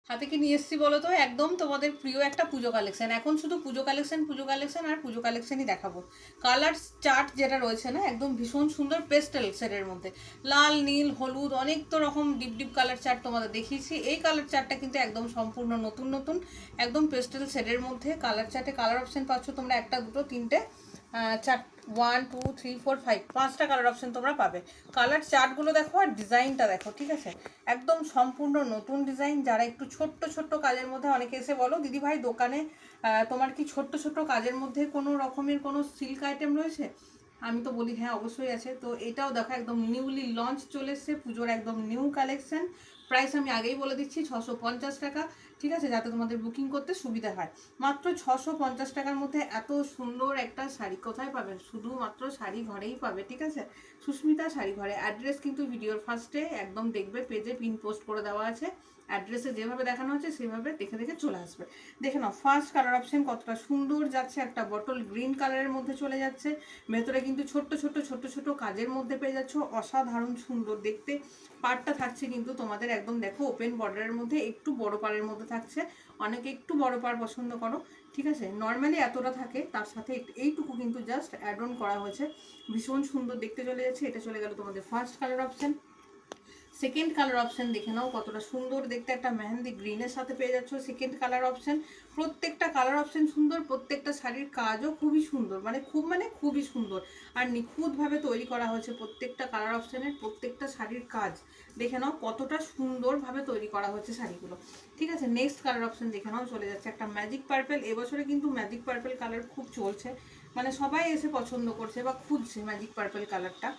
হাতে কি নিয়ে এসেছি বলো তো, একদম তোমাদের প্রিয় একটা পুজো কালেকশন। এখন শুধু পুজো কালেকশন আর পুজো কালেকশনই দেখাবো। কালার চার্ট যেটা রয়েছে না, একদম ভীষণ সুন্দর পেস্টেল শেডের মধ্যে, লাল নীল হলুদ অনেক তো রকম ডিপ ডিপ কালার চার্ট তোমাদের দেখিয়েছি। এই কালার চার্টটা কিন্তু একদম সম্পূর্ণ নতুন নতুন, একদম পেস্টেল শেডের মধ্যে। কালার চার্টে কালার অপশন পাচ্ছ তোমরা একটা দুটো তিনটে চার, 1 2 3 4 5, পাঁচটা কালার অপশন তোমরা পাবে। কালার চার্টগুলো দেখো আর ডিজাইনটা দেখো, ঠিক আছে? একদম সম্পূর্ণ নতুন ডিজাইন। যারা একটু ছোট্ট ছোট্ট কাজের মধ্যে, অনেকে এসে বলো দিদি ভাই দোকানে তোমার কি ছোট্ট ছোট্ট কাজের মধ্যে কোনো রকমের কোনো সিল্ক আইটেম রয়েছে? আমি তো বলি হ্যাঁ অবশ্যই আছে। তো এটাও দেখো একদম নিউলি লঞ্চ চলে এসছে, পুজোর একদম নিউ কালেকশন। প্রাইস আমি আগেই বলে দিচ্ছি 650 টাকা, ঠিক আছে? যাতে তোমাদের বুকিং করতে সুবিধা হয়। মাত্র 650 টাকার মধ্যে এত সুন্দর একটা শাড়ি কোথায় পাবে? শুধুমাত্র শাড়ি ঘরেই পাবে, ঠিক আছে? সুস্মিতা শাড়ি ঘরে। অ্যাড্রেস কিন্তু ভিডিওর ফার্স্টে একদম দেখবে, পেজে পিন পোস্ট করে দেওয়া আছে। অ্যাড্রেসে যেভাবে দেখানো হচ্ছে সেভাবে দেখে দেখে চলে আসবে। দেখে নাও ফার্স্ট কালার অপশন কতটা সুন্দর যাচ্ছে, একটা বটল গ্রিন কালারের মধ্যে চলে যাচ্ছে। ভেতরে কিন্তু ছোট্ট ছোট্ট ছোট্ট ছোট্ট কাজের মধ্যে পেয়ে যাচ্ছ, অসাধারণ সুন্দর দেখতে। পাড়টা থাকছে কিন্তু তোমাদের একদম দেখো ওপেন বর্ডারের মধ্যে, একটু বড় পাড়ের মধ্যে থাকছে। অনেকে একটু বড় পাড় পছন্দ করো, ঠিক আছে? নর্মালি এতটা থাকে, তার সাথে এইটুকু কিন্তু জাস্ট অ্যাড অন করা হয়েছে। ভীষণ সুন্দর দেখতে চলে যাচ্ছে। এটা চলে গেল তোমাদের first colour option. Second colour option দেখে নাও কতটা সুন্দর দেখতে, একটা মেহেন্দি গ্রিনের সাথে পেয়ে যাচ্ছ সেকেন্ড কালার অপশন। প্রত্যেকটা কালার অপশন সুন্দর, প্রত্যেকটা শাড়ির কাজও খুবই সুন্দর, মানে খুবই সুন্দর আর নিখুঁতভাবে তৈরি করা হয়েছে। প্রত্যেকটা কালার অপশনের প্রত্যেকটা শাড়ির কাজ দেখে নাও কতটা সুন্দরভাবে তৈরি করা হয়েছে শাড়িগুলো, ঠিক আছে? নেক্সট কালার অপশন দেখে নাও চলে যাচ্ছে একটা ম্যাজিক পার্পেল। এবছরে কিন্তু ম্যাজিক পার্পেল কালার খুব চলছে, মানে সবাই এসে পছন্দ করছে বা খুঁজছে ম্যাজিক পার্পেল কালারটা।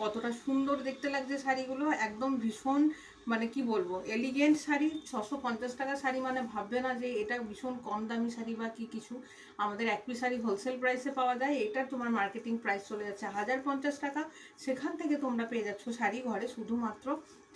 কতটা সুন্দর দেখতে লাগছে শাড়িগুলো, একদম ভীষণ মানে কি বলবো এলিগেন্ট শাড়ি। 650 টাকা শাড়ি মানে ভাববে না যে এটা ভীষণ কম দামি শাড়ি বা কি কিছু। আমাদের এক পিস শাড়ি হোলসেল প্রাইসে পাওয়া যায়, এটা তোমার মার্কেটিং প্রাইস চলে যাচ্ছে 1050 টাকা। সেখান থেকে তোমরা পেয়ে যাচ্ছ শাড়ি ঘরে শুধুমাত্র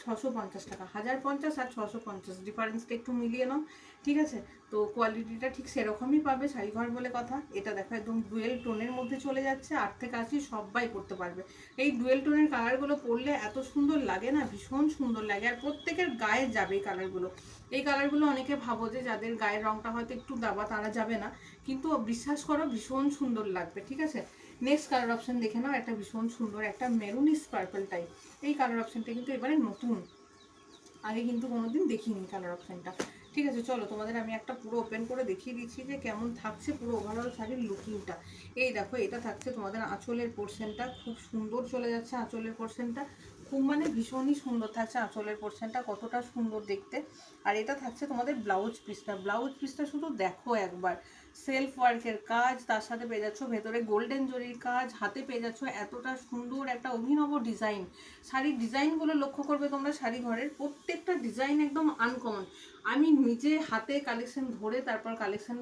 650 টাকা। 1050 আর 650 ডিফারেন্সটা একটু মিলিয়ে নাও, ঠিক আছে? তো কোয়ালিটিটা ঠিক সেরকমই পাবে শাড়ি ঘর বলে কথা। এটা দেখো একদম ডুয়েল টোনের মধ্যে চলে যাচ্ছে, 8 থেকে 80 সবাই পরতে পারবে। এই ডুয়েল টোনের কালারগুলো পরলে এত সুন্দর লাগে না, ভীষণ সুন্দর লাগে। আর প্রত্যেকের গায়ে যাবে এই কালারগুলো। এই কালারগুলো অনেকে ভাবো যে যাদের গায়ের রঙটা হয়তো একটু দাবা তারা যাবে না, কিন্তু বিশ্বাস করো ভীষণ সুন্দর লাগবে, ঠিক আছে? নেক্সট কালার অপশন দেখে নাও, একটা ভীষণ সুন্দর একটা মেরুনিস পার্পল টাইপ। এই কালার অপশনটা কিন্তু এবারে নতুন, আগে কিন্তু কোনোদিন দেখিনি কালার অপশনটা, ঠিক আছে? চলো তোমাদের আমি একটা পুরো ওপেন করে দেখিয়ে দিচ্ছি যে কেমন থাকছে পুরো ওভারঅল শাড়ির লুকিংটা। এই দেখো এটা থাকছে তোমাদের আঁচলের পোর্শনটা, খুব সুন্দর চলে যাচ্ছে আঁচলের পোর্শনটা, খুব মানে ভীষণই সুন্দর থাকছে আঁচলের পোর্শনটা, কতটা সুন্দর দেখতে। আর এটা থাকছে তোমাদের ব্লাউজ পিসটা। ব্লাউজ পিসটা শুধু দেখো একবার, সেলফ ওয়ার্কের কাজ, তার সাথে পেয়ে যাচ্ছ ভেতরে গোল্ডেন জরির কাজ, হাতে পেয়ে যাচ্ছ এতটা সুন্দর একটা অভিনব ডিজাইন। শাড়ির ডিজাইনগুলো লক্ষ্য করবে তোমরা, শাড়ি ঘরের প্রত্যেকটা ডিজাইন একদম আনকমন। আমি নিজে হাতে কালেকশন ধরে তারপর কালেকশন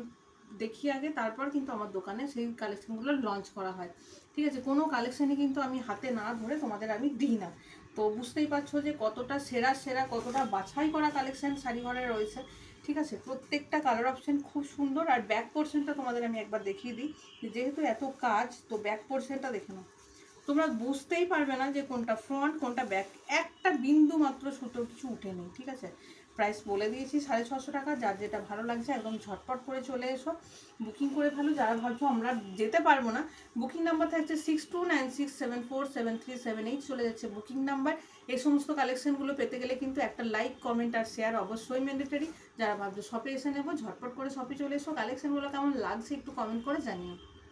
দেখি আগে, তারপর কিন্তু আমার দোকানে সেই কালেকশনগুলো লঞ্চ করা হয়, ঠিক আছে? কোনো কালেকশানই কিন্তু আমি হাতে না ধরে তোমাদের আমি দিই না। তো বুঝতেই পারছো যে কতটা সেরা সেরা, কতটা বাছাই করা কালেকশন শাড়ি ঘরে রয়েছে, ঠিক আছে? প্রত্যেকটা কালার অপশন খুব সুন্দর। আর ব্যাক পোর্শনটা তোমাদের আমি একবার দেখিয়ে দিই, যেহেতু এত কাজ তো ব্যাক পোর্শনটা দেখে নাও, তোমরা বুঝতেই পারবে না যে কোনটা ফ্রন্ট কোনটা ব্যাক, একটা বিন্দু মাত্র সুতো কিছু উঠে নেই, ঠিক আছে? প্রাইস বলে দিয়েছি 650 টাকা। যার যেটা ভালো লাগছে একদম ঝটপট করে চলে এসো, বুকিং করে ফেলো। যারা ভাবছো আমরা যেতে পারবো না, বুকিং নাম্বার থাকছে 6296747378, চলে যাচ্ছে বুকিং নাম্বার। এই সমস্ত কালেকশনগুলো পেতে গেলে কিন্তু একটা লাইক কমেন্ট আর শেয়ার অবশ্যই ম্যান্ডেটরি। যারা ভাবছো শপে এসে নেবো, ঝটপট করে শপে চলে এসো। কালেকশনগুলো কেমন লাগছে একটু কমেন্ট করে জানিও।